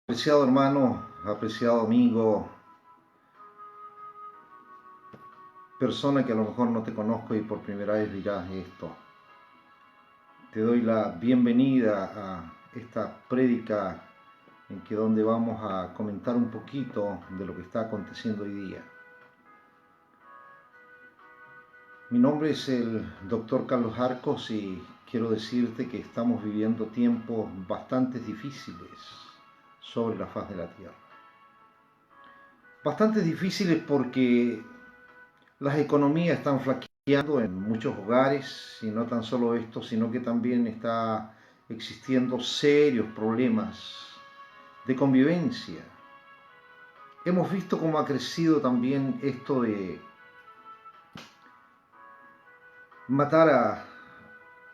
Apreciado hermano, apreciado amigo, persona que a lo mejor no te conozco y por primera vez dirás esto, te doy la bienvenida a esta prédica en que donde vamos a comentar un poquito de lo que está aconteciendo hoy día. Mi nombre es el doctor Carlos Arcos y quiero decirte que estamos viviendo tiempos bastante difíciles sobre la faz de la tierra. Bastante difíciles porque las economías están flaqueando en muchos hogares y no tan solo esto, sino que también está existiendo serios problemas de convivencia. Hemos visto cómo ha crecido también esto de matar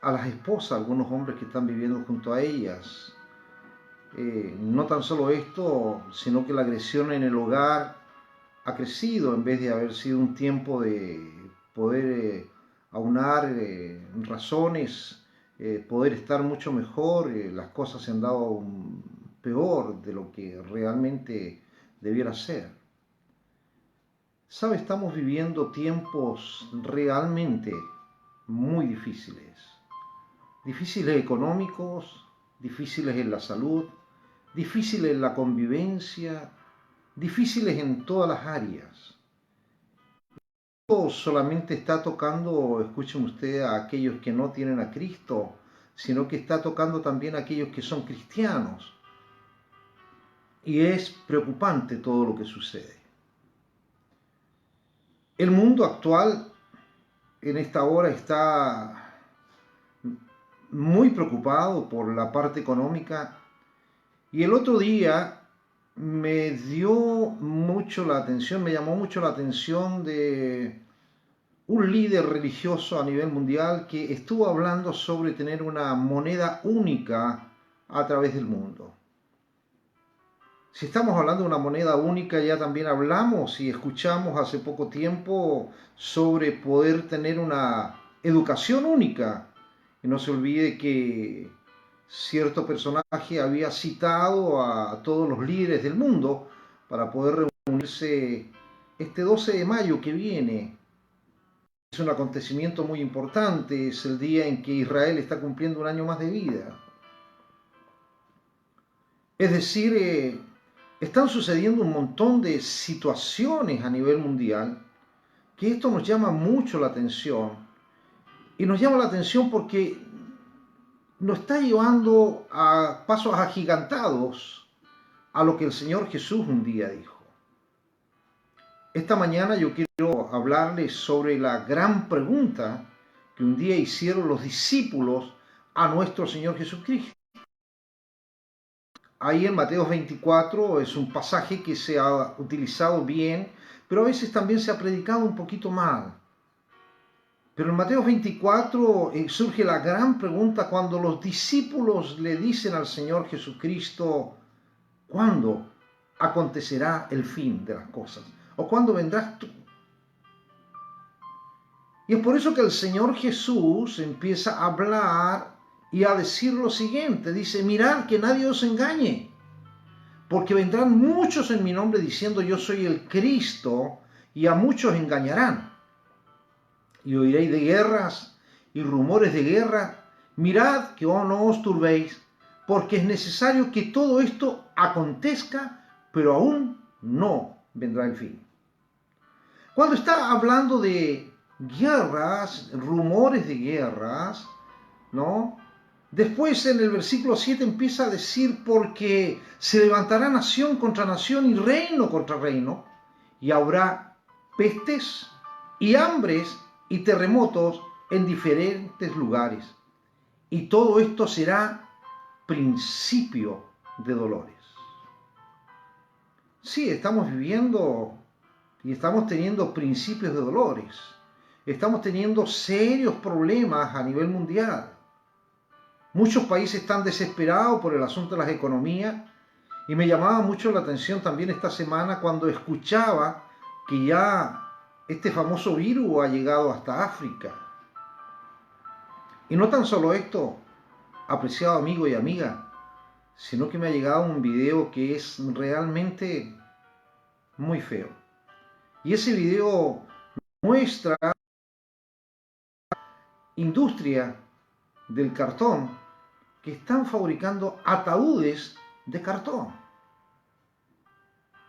a las esposas, algunos hombres que están viviendo junto a ellas. No tan solo esto, sino que la agresión en el hogar ha crecido en vez de haber sido un tiempo de poder aunar razones, poder estar mucho mejor. Las cosas se han dado peor de lo que realmente debiera ser. ¿Sabe? Estamos viviendo tiempos realmente muy difíciles. Difíciles económicos, difíciles en la salud, difíciles en la convivencia, difíciles en todas las áreas. No solamente está tocando, escuchen ustedes, a aquellos que no tienen a Cristo, sino que está tocando también a aquellos que son cristianos. Y es preocupante todo lo que sucede. El mundo actual en esta hora está muy preocupado por la parte económica, y el otro día me llamó mucho la atención de un líder religioso a nivel mundial que estuvo hablando sobre tener una moneda única a través del mundo. Si estamos hablando de una moneda única, ya también hablamos y escuchamos hace poco tiempo sobre poder tener una educación única. Y no se olvide que cierto personaje había citado a todos los líderes del mundo para poder reunirse este 12 de mayo que viene. Es un acontecimiento muy importante, es el día en que Israel está cumpliendo un año más de vida. Es decir, están sucediendo un montón de situaciones a nivel mundial que esto nos llama mucho la atención. Y nos llama la atención porque nos está llevando a pasos agigantados a lo que el Señor Jesús un día dijo. Esta mañana yo quiero hablarles sobre la gran pregunta que un día hicieron los discípulos a nuestro Señor Jesucristo. Ahí en Mateo 24 es un pasaje que se ha utilizado bien, pero a veces también se ha predicado un poquito mal. Pero en Mateo 24 surge la gran pregunta cuando los discípulos le dicen al Señor Jesucristo, ¿cuándo acontecerá el fin de las cosas? ¿O cuándo vendrás tú? Y es por eso que el Señor Jesús empieza a hablar y a decir lo siguiente. Dice, mirad que nadie os engañe, porque vendrán muchos en mi nombre diciendo yo soy el Cristo, y a muchos engañarán. Y oiréis de guerras y rumores de guerra. Mirad que no os turbéis, porque es necesario que todo esto acontezca, pero aún no vendrá el fin. Cuando está hablando de guerras, rumores de guerras, ¿no? Después en el versículo 7 empieza a decir, porque se levantará nación contra nación y reino contra reino, y habrá pestes y hambres y terremotos en diferentes lugares. Y todo esto será principio de dolores. Sí, estamos viviendo y estamos teniendo principios de dolores. Estamos teniendo serios problemas a nivel mundial. Muchos países están desesperados por el asunto de las economías, y me llamaba mucho la atención también esta semana cuando escuchaba que ya este famoso virus ha llegado hasta África. Y no tan solo esto, apreciado amigo y amiga, sino que me ha llegado un video que es realmente muy feo. Y ese video muestra industria del cartón que están fabricando ataúdes de cartón.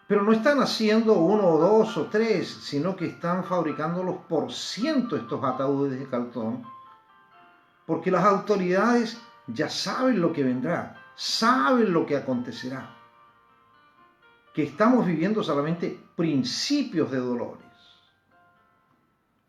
Pero no están haciendo uno o dos o tres, sino que están fabricándolos por ciento estos ataúdes de cartón, porque las autoridades ya saben lo que vendrá, saben lo que acontecerá, que estamos viviendo solamente principios de dolores.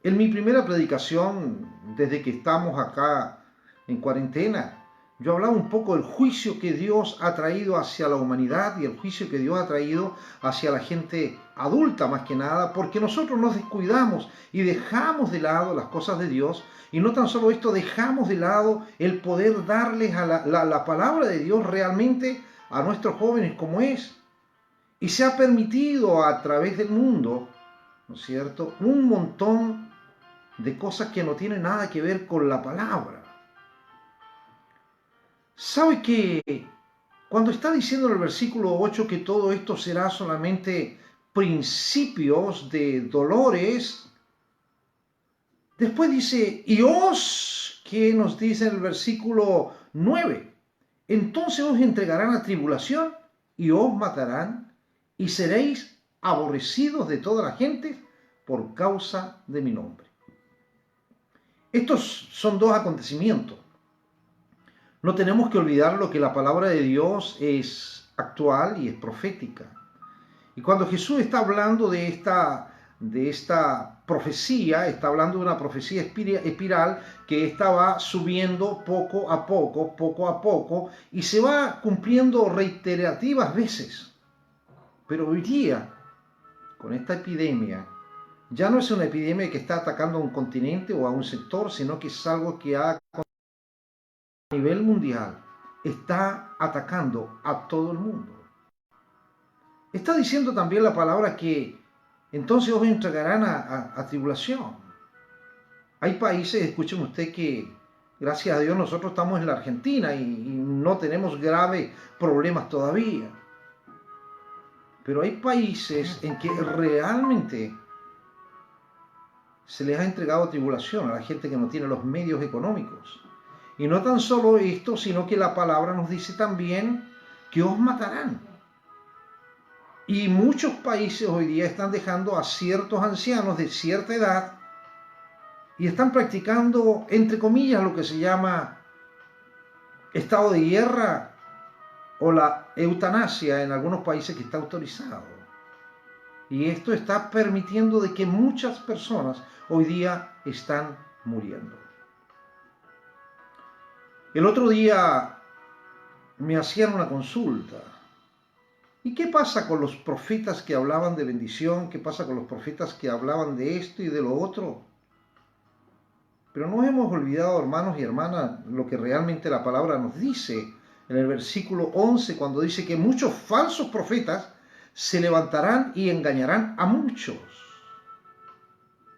En mi primera predicación, desde que estamos acá en cuarentena, yo hablaba un poco del juicio que Dios ha traído hacia la humanidad y el juicio que Dios ha traído hacia la gente adulta más que nada, porque nosotros nos descuidamos y dejamos de lado las cosas de Dios, y no tan solo esto, dejamos de lado el poder darles a la palabra de Dios realmente a nuestros jóvenes como es. Y se ha permitido a través del mundo, ¿no es cierto?, un montón de cosas que no tienen nada que ver con la palabra. ¿Sabe que cuando está diciendo en el versículo 8 que todo esto será solamente principios de dolores, después dice, y os, que nos dice en el versículo 9, entonces os entregarán a tribulación y os matarán y seréis aborrecidos de toda la gente por causa de mi nombre. Estos son dos acontecimientos. No tenemos que olvidar lo que la palabra de Dios es actual y es profética. Y cuando Jesús está hablando de esta profecía, está hablando de una profecía espiral que estaba subiendo poco a poco, y se va cumpliendo reiterativas veces. Pero hoy día, con esta epidemia, ya no es una epidemia que está atacando a un continente o a un sector, sino que es algo que a nivel mundial está atacando a todo el mundo. Está diciendo también la palabra que entonces os entregarán a tribulación. Hay países, escuchen usted, que gracias a Dios nosotros estamos en la Argentina y no tenemos graves problemas todavía. Pero hay países en que realmente se les ha entregado tribulación a la gente que no tiene los medios económicos. Y no tan solo esto, sino que la palabra nos dice también que os matarán. Y muchos países hoy día están dejando a ciertos ancianos de cierta edad y están practicando, entre comillas, lo que se llama estado de guerra o la eutanasia en algunos países que está autorizado. Y esto está permitiendo de que muchas personas hoy día están muriendo. El otro día me hacían una consulta. ¿Y qué pasa con los profetas que hablaban de bendición? ¿Qué pasa con los profetas que hablaban de esto y de lo otro? Pero no hemos olvidado, hermanos y hermanas, lo que realmente la palabra nos dice en el versículo 11, cuando dice que muchos falsos profetas se levantarán y engañarán a muchos.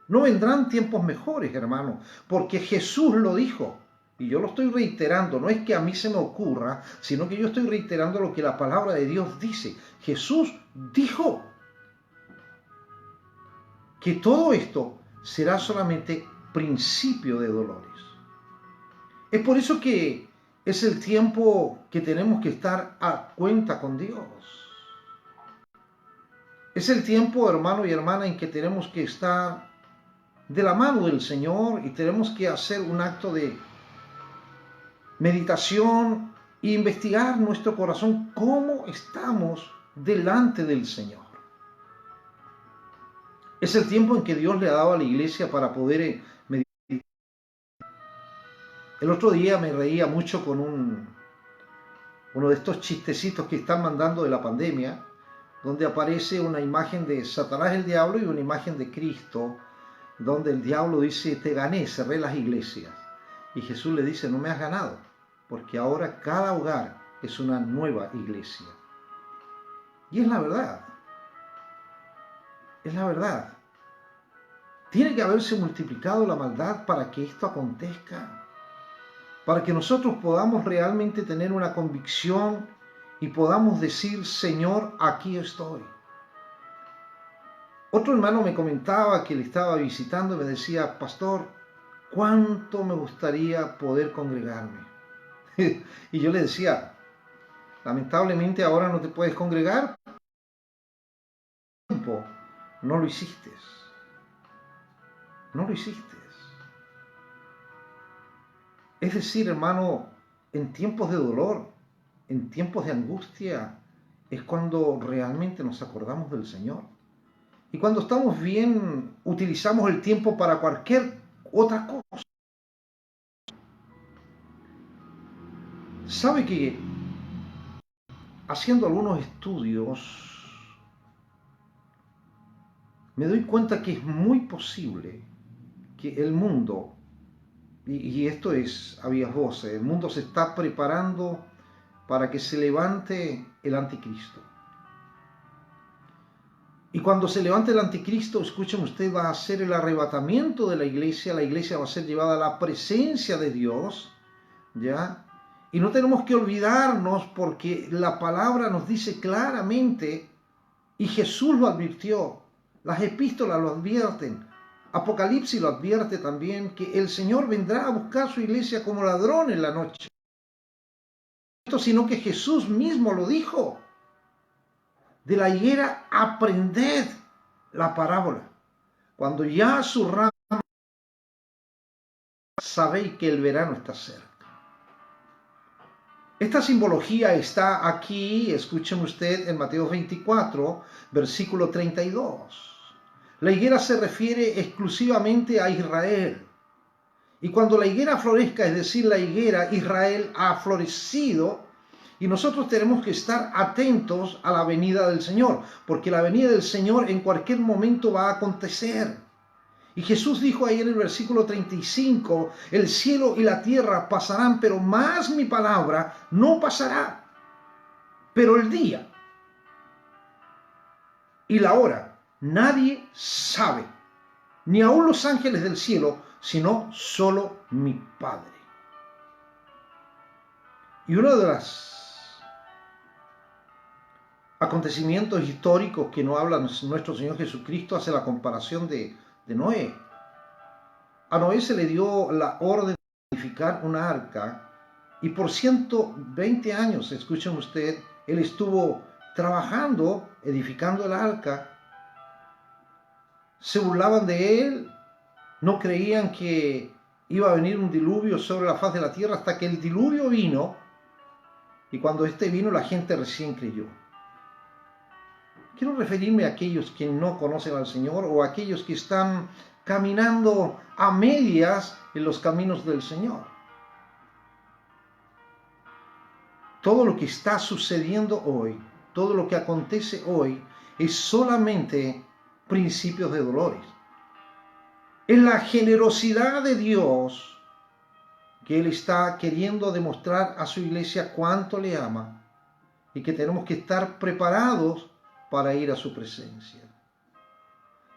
No vendrán tiempos mejores, hermanos, porque Jesús lo dijo. Y yo lo estoy reiterando, no es que a mí se me ocurra, sino que yo estoy reiterando lo que la palabra de Dios dice. Jesús dijo que todo esto será solamente principio de dolores. Es por eso que es el tiempo que tenemos que estar a cuenta con Dios. Es el tiempo, hermano y hermana, en que tenemos que estar de la mano del Señor y tenemos que hacer un acto de meditación e investigar nuestro corazón, cómo estamos delante del Señor. Es el tiempo en que Dios le ha dado a la iglesia para poder meditar. El otro día me reía mucho con uno de estos chistecitos que están mandando de la pandemia, donde aparece una imagen de Satanás el diablo y una imagen de Cristo, donde el diablo dice, te gané, cerré las iglesias. Y Jesús le dice, no me has ganado, porque ahora cada hogar es una nueva iglesia. Y es la verdad. Es la verdad. Tiene que haberse multiplicado la maldad para que esto acontezca. Para que nosotros podamos realmente tener una convicción y podamos decir, Señor, aquí estoy. Otro hermano me comentaba que le estaba visitando y me decía, pastor, ¿cuánto me gustaría poder congregarme? Y yo le decía, lamentablemente ahora no te puedes congregar, no lo hiciste, no lo hiciste. Es decir, hermano, en tiempos de dolor, en tiempos de angustia, es cuando realmente nos acordamos del Señor. Y cuando estamos bien, utilizamos el tiempo para cualquier otra cosa. ¿Sabe que haciendo algunos estudios me doy cuenta que es muy posible que el mundo, y esto es a vias voces, el mundo se está preparando para que se levante el anticristo? Y cuando se levante el anticristo, escuchen ustedes, va a ser el arrebatamiento de la iglesia va a ser llevada a la presencia de Dios, ¿ya? Y no tenemos que olvidarnos porque la palabra nos dice claramente, y Jesús lo advirtió, las epístolas lo advierten, Apocalipsis lo advierte también, que el Señor vendrá a buscar su iglesia como ladrón en la noche. Sino que Jesús mismo lo dijo. De la higuera aprended la parábola. Cuando ya su rama, sabéis que el verano está cerca. Esta simbología está aquí, escuchen usted, en Mateo 24, versículo 32. La higuera se refiere exclusivamente a Israel. Y cuando la higuera florezca, es decir, la higuera, Israel ha florecido, y nosotros tenemos que estar atentos a la venida del Señor, porque la venida del Señor en cualquier momento va a acontecer. Y Jesús dijo ahí en el versículo 35, el cielo y la tierra pasarán, pero más mi palabra no pasará. Pero el día y la hora nadie sabe, ni aun los ángeles del cielo, sino solo mi Padre. Y uno de los acontecimientos históricos que no habla nuestro Señor Jesucristo hace la comparación de Noé. A Noé se le dio la orden de edificar una arca y por 120 años, escuchen usted, él estuvo trabajando, edificando el arca. Se burlaban de él, no creían que iba a venir un diluvio sobre la faz de la tierra hasta que el diluvio vino, y cuando este vino la gente recién creyó. Quiero referirme a aquellos que no conocen al Señor o a aquellos que están caminando a medias en los caminos del Señor. Todo lo que está sucediendo hoy, todo lo que acontece hoy, es solamente principios de dolores. Es la generosidad de Dios que Él está queriendo demostrar a su iglesia cuánto le ama y que tenemos que estar preparados para ir a su presencia.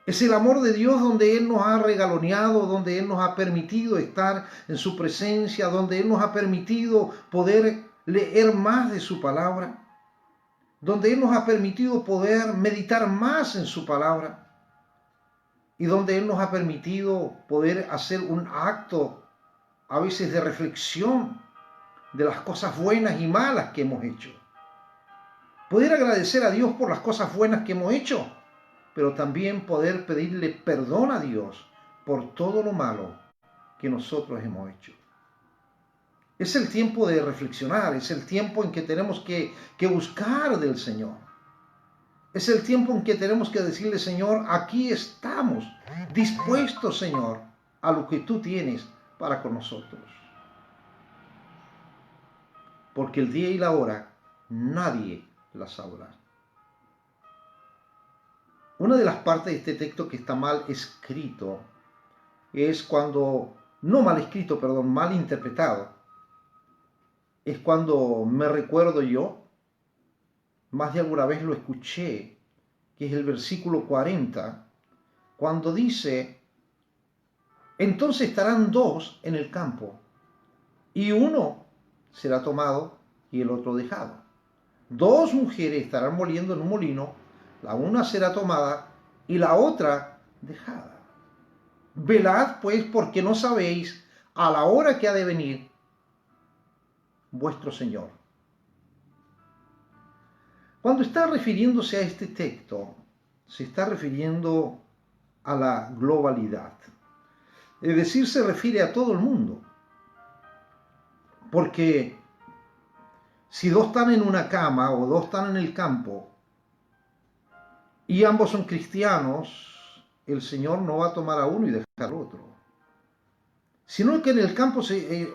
Es el amor de Dios donde Él nos ha regaloneado, donde Él nos ha permitido estar en su presencia, donde Él nos ha permitido poder leer más de su palabra, donde Él nos ha permitido poder meditar más en su palabra y donde Él nos ha permitido poder hacer un acto a veces de reflexión de las cosas buenas y malas que hemos hecho. Poder agradecer a Dios por las cosas buenas que hemos hecho, pero también poder pedirle perdón a Dios por todo lo malo que nosotros hemos hecho. Es el tiempo de reflexionar, es el tiempo en que tenemos que buscar del Señor. Es el tiempo en que tenemos que decirle, Señor, aquí estamos, dispuestos, Señor, a lo que tú tienes para con nosotros. Porque el día y la hora nadie la sabrá. Una de las partes de este texto que está mal escrito es cuando, no mal escrito, perdón, mal interpretado, es cuando me recuerdo yo, más de alguna vez lo escuché, que es el versículo 40, cuando dice, entonces estarán dos en el campo, y uno será tomado y el otro dejado. 2 mujeres estarán moliendo en un molino, la una será tomada y la otra dejada. Velad pues, porque no sabéis a la hora que ha de venir vuestro Señor. Cuando está refiriéndose a este texto, se está refiriendo a la globalidad. Es decir, se refiere a todo el mundo. Porque si 2 están en una cama o 2 están en el campo y ambos son cristianos, el Señor no va a tomar a uno y dejar al otro. Sino que en el campo,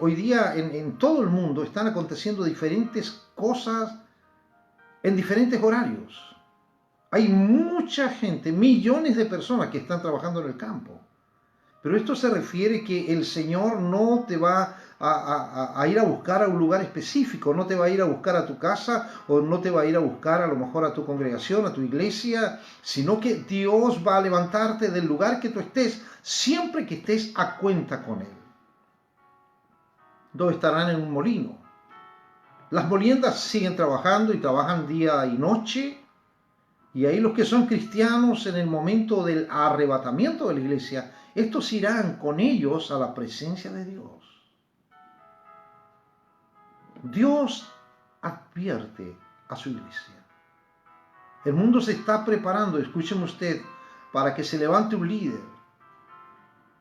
hoy día en todo el mundo, están aconteciendo diferentes cosas en diferentes horarios. Hay mucha gente, millones de personas que están trabajando en el campo. Pero esto se refiere que el Señor no te va a ir a buscar a un lugar específico, no te va a ir a buscar a tu casa o no te va a ir a buscar a lo mejor a tu congregación, a tu iglesia, sino que Dios va a levantarte del lugar que tú estés, siempre que estés a cuenta con Él. 2 estarán en un molino. Las moliendas siguen trabajando y trabajan día y noche. Y ahí los que son cristianos en el momento del arrebatamiento de la iglesia, estos irán con ellos a la presencia de Dios. Dios advierte a su iglesia. El mundo se está preparando, escúcheme usted, para que se levante un líder.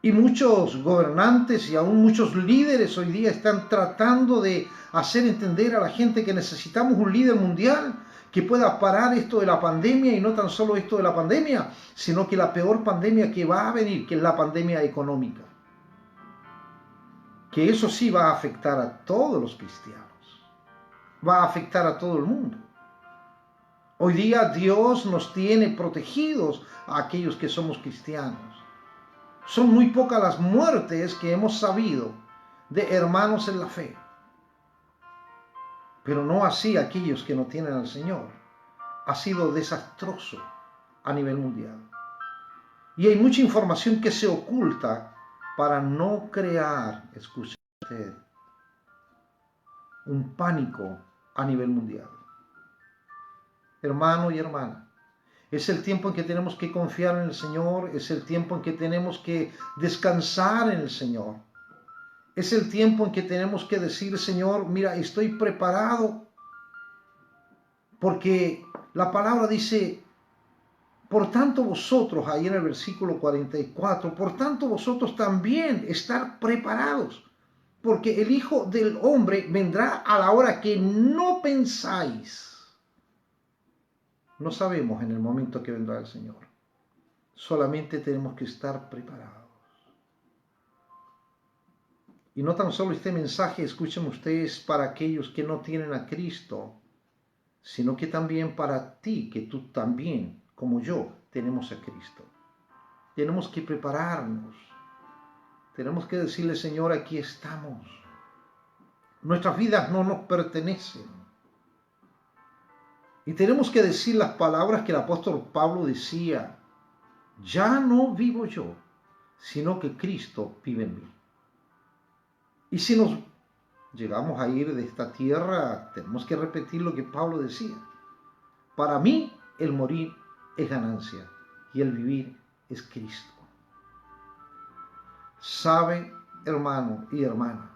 Y muchos gobernantes y aún muchos líderes hoy día están tratando de hacer entender a la gente que necesitamos un líder mundial que pueda parar esto de la pandemia, y no tan solo esto de la pandemia, sino que la peor pandemia que va a venir, que es la pandemia económica. Que eso sí va a afectar a todos los cristianos, va a afectar a todo el mundo. Hoy día Dios nos tiene protegidos a aquellos que somos cristianos. Son muy pocas las muertes que hemos sabido de hermanos en la fe. Pero no así aquellos que no tienen al Señor. Ha sido desastroso a nivel mundial. Y hay mucha información que se oculta para no crear, escuche usted, un pánico a nivel mundial. Hermano y hermana, es el tiempo en que tenemos que confiar en el Señor, es el tiempo en que tenemos que descansar en el Señor. Es el tiempo en que tenemos que decir, Señor, mira, estoy preparado, porque la palabra dice, por tanto vosotros, ahí en el versículo 44, por tanto vosotros también estar preparados, porque el Hijo del Hombre vendrá a la hora que no pensáis. No sabemos en el momento que vendrá el Señor, solamente tenemos que estar preparados. Y no tan solo este mensaje, escuchen ustedes, para aquellos que no tienen a Cristo, sino que también para ti, que tú también, como yo, tenemos a Cristo. Tenemos que prepararnos. Tenemos que decirle, Señor, aquí estamos. Nuestras vidas no nos pertenecen. Y tenemos que decir las palabras que el apóstol Pablo decía, ya no vivo yo, sino que Cristo vive en mí. Y si nos llegamos a ir de esta tierra, tenemos que repetir lo que Pablo decía. Para mí, el morir es ganancia y el vivir es Cristo. Sabe, hermano y hermana,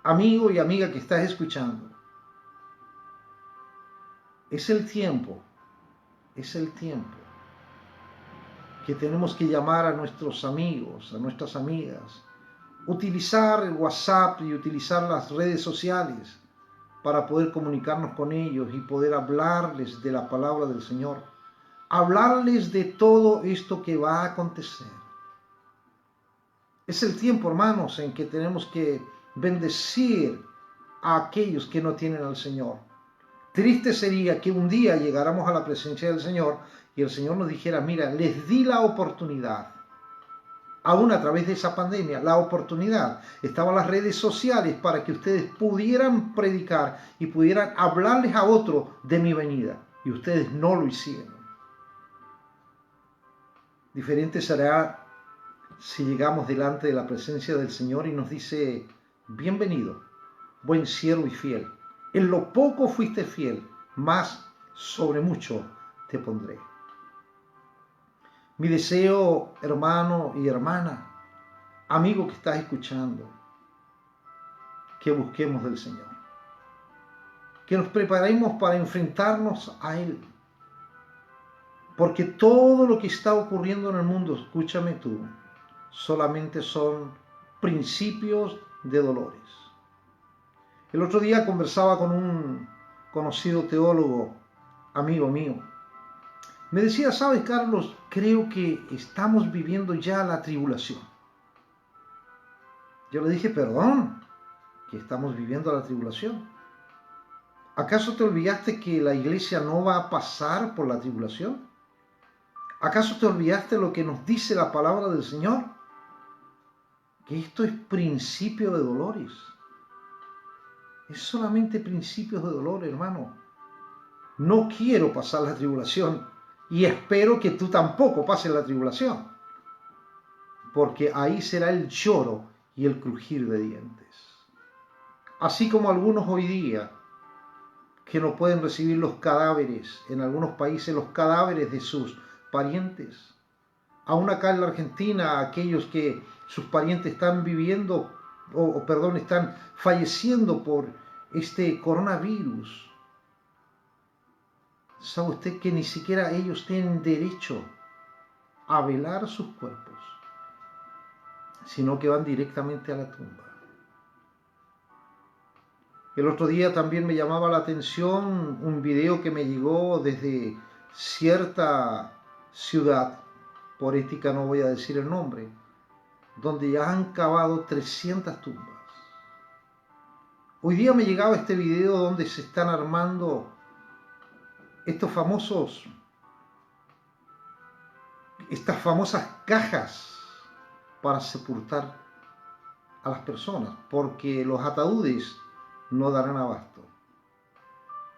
amigo y amiga que estás escuchando, es el tiempo que tenemos que llamar a nuestros amigos, a nuestras amigas, utilizar el WhatsApp y utilizar las redes sociales para poder comunicarnos con ellos y poder hablarles de la palabra del Señor, hablarles de todo esto que va a acontecer. Es el tiempo, hermanos, en que tenemos que bendecir a aquellos que no tienen al Señor. Triste sería que un día llegáramos a la presencia del Señor y el Señor nos dijera, mira, les di la oportunidad, aún a través de esa pandemia, la oportunidad. Estaban las redes sociales para que ustedes pudieran predicar y pudieran hablarles a otros de mi venida. Y ustedes no lo hicieron. Diferente será si llegamos delante de la presencia del Señor y nos dice, bienvenido, buen siervo y fiel. En lo poco fuiste fiel, más sobre mucho te pondré. Mi deseo, hermano y hermana, amigo que estás escuchando, que busquemos del Señor, que nos preparemos para enfrentarnos a Él, porque todo lo que está ocurriendo en el mundo, escúchame tú, solamente son principios de dolores. El otro día conversaba con un conocido teólogo, amigo mío. Me decía, ¿sabes, Carlos? Creo que estamos viviendo ya la tribulación. Yo le dije, perdón, que estamos viviendo la tribulación. ¿Acaso te olvidaste que la iglesia no va a pasar por la tribulación? ¿Acaso te olvidaste lo que nos dice la palabra del Señor? Que esto es principio de dolores. Es solamente principios de dolor, hermano. No quiero pasar la tribulación y espero que tú tampoco pases la tribulación, porque ahí será el lloro y el crujir de dientes. Así como algunos hoy día que no pueden recibir los cadáveres, en algunos países los cadáveres de sus parientes. Aún acá en la Argentina, aquellos que sus parientes están viviendo, están falleciendo por este coronavirus. ¿Sabe usted que ni siquiera ellos tienen derecho a velar sus cuerpos, sino que van directamente a la tumba? El otro día también me llamaba la atención un video que me llegó desde cierta ciudad, por ética no voy a decir el nombre, donde ya han cavado 300 tumbas. Hoy día me llegaba este video donde se están armando estas famosas cajas para sepultar a las personas, porque los ataúdes no darán abasto.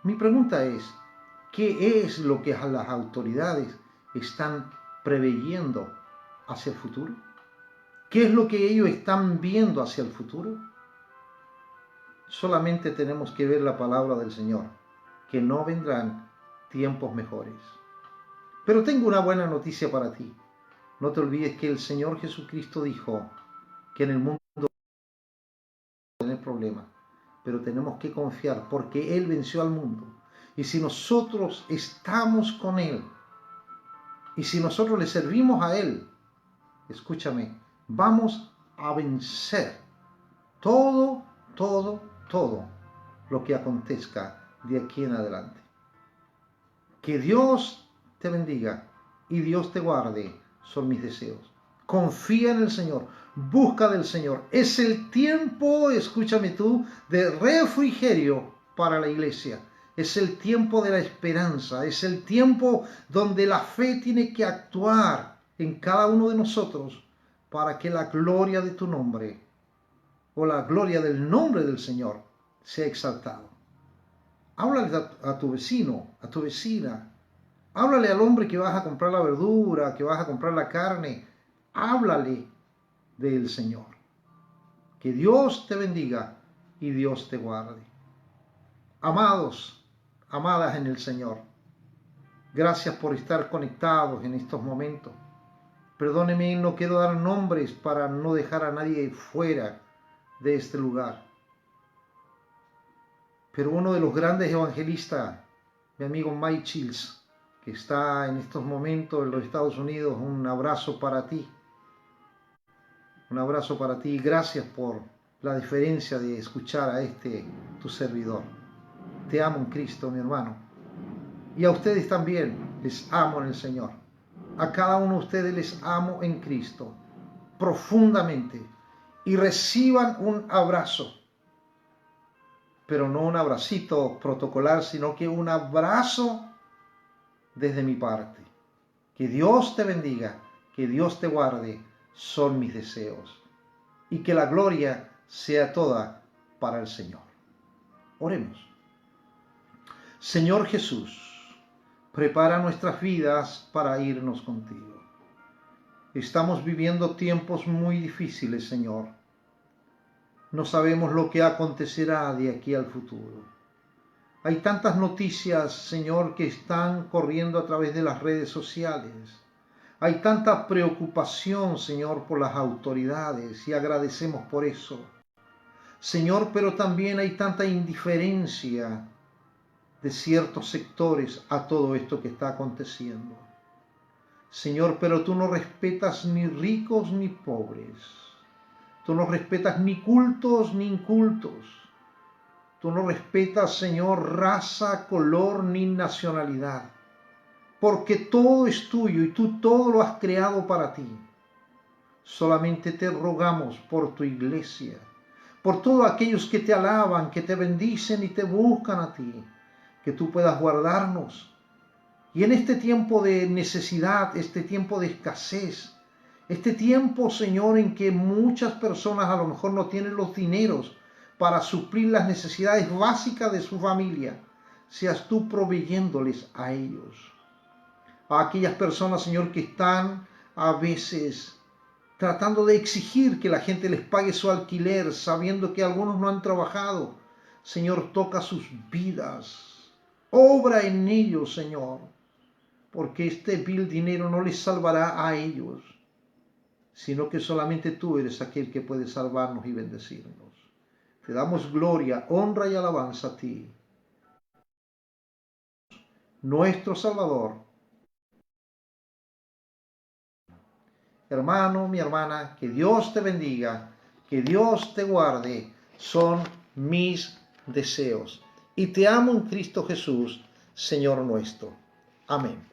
Mi pregunta es, ¿qué es lo que las autoridades están preveyendo hacia el futuro? ¿Qué es lo que ellos están viendo hacia el futuro? Solamente tenemos que ver la palabra del Señor, que no vendrán tiempos mejores. Pero tengo una buena noticia para ti. No te olvides que el Señor Jesucristo dijo que en el mundo tener problemas, pero tenemos que confiar porque Él venció al mundo. Y si nosotros estamos con Él, y si nosotros le servimos a Él, escúchame, vamos a vencer todo lo que acontezca de aquí en adelante. Que Dios te bendiga y Dios te guarde, son mis deseos. Confía en el Señor, busca del Señor. Es el tiempo, escúchame tú, de refrigerio para la iglesia. Es el tiempo de la esperanza, es el tiempo donde la fe tiene que actuar en cada uno de nosotros para que la gloria de tu nombre o la gloria del nombre del Señor sea exaltado. Háblale a tu vecino, a tu vecina. Háblale al hombre que vas a comprar la verdura, que vas a comprar la carne. Háblale del Señor. Que Dios te bendiga y Dios te guarde. Amados, amadas en el Señor, gracias por estar conectados en estos momentos. Perdóneme, no quiero dar nombres para no dejar a nadie fuera de este lugar. Pero uno de los grandes evangelistas, mi amigo Mike Childs, que está en estos momentos en los Estados Unidos, un abrazo para ti. Un abrazo para ti y gracias por la diferencia de escuchar a tu servidor. Te amo en Cristo, mi hermano. Y a ustedes también les amo en el Señor. A cada uno de ustedes les amo en Cristo profundamente. Y reciban un abrazo. Pero no un abracito protocolar, sino que un abrazo desde mi parte. Que Dios te bendiga, que Dios te guarde, son mis deseos. Y que la gloria sea toda para el Señor. Oremos. Señor Jesús, prepara nuestras vidas para irnos contigo. Estamos viviendo tiempos muy difíciles, Señor. No sabemos lo que acontecerá de aquí al futuro. Hay tantas noticias, Señor, que están corriendo a través de las redes sociales. Hay tanta preocupación, Señor, por las autoridades y agradecemos por eso. Señor, pero también hay tanta indiferencia de ciertos sectores a todo esto que está aconteciendo. Señor, pero tú no respetas ni ricos ni pobres. Tú no respetas ni cultos ni incultos. Tú no respetas, Señor, raza, color ni nacionalidad. Porque todo es tuyo y tú todo lo has creado para ti. Solamente te rogamos por tu iglesia, por todos aquellos que te alaban, que te bendicen y te buscan a ti, que tú puedas guardarnos. Y en este tiempo de necesidad, este tiempo de escasez, este tiempo, Señor, en que muchas personas a lo mejor no tienen los dineros para suplir las necesidades básicas de su familia, seas tú proveyéndoles a ellos. A aquellas personas, Señor, que están a veces tratando de exigir que la gente les pague su alquiler, sabiendo que algunos no han trabajado. Señor, toca sus vidas. Obra en ellos, Señor, porque este vil dinero no les salvará a ellos, sino que solamente tú eres aquel que puede salvarnos y bendecirnos. Te damos gloria, honra y alabanza a ti, nuestro Salvador. Hermano, mi hermana, que Dios te bendiga, que Dios te guarde, son mis deseos. Y te amo en Cristo Jesús, Señor nuestro. Amén.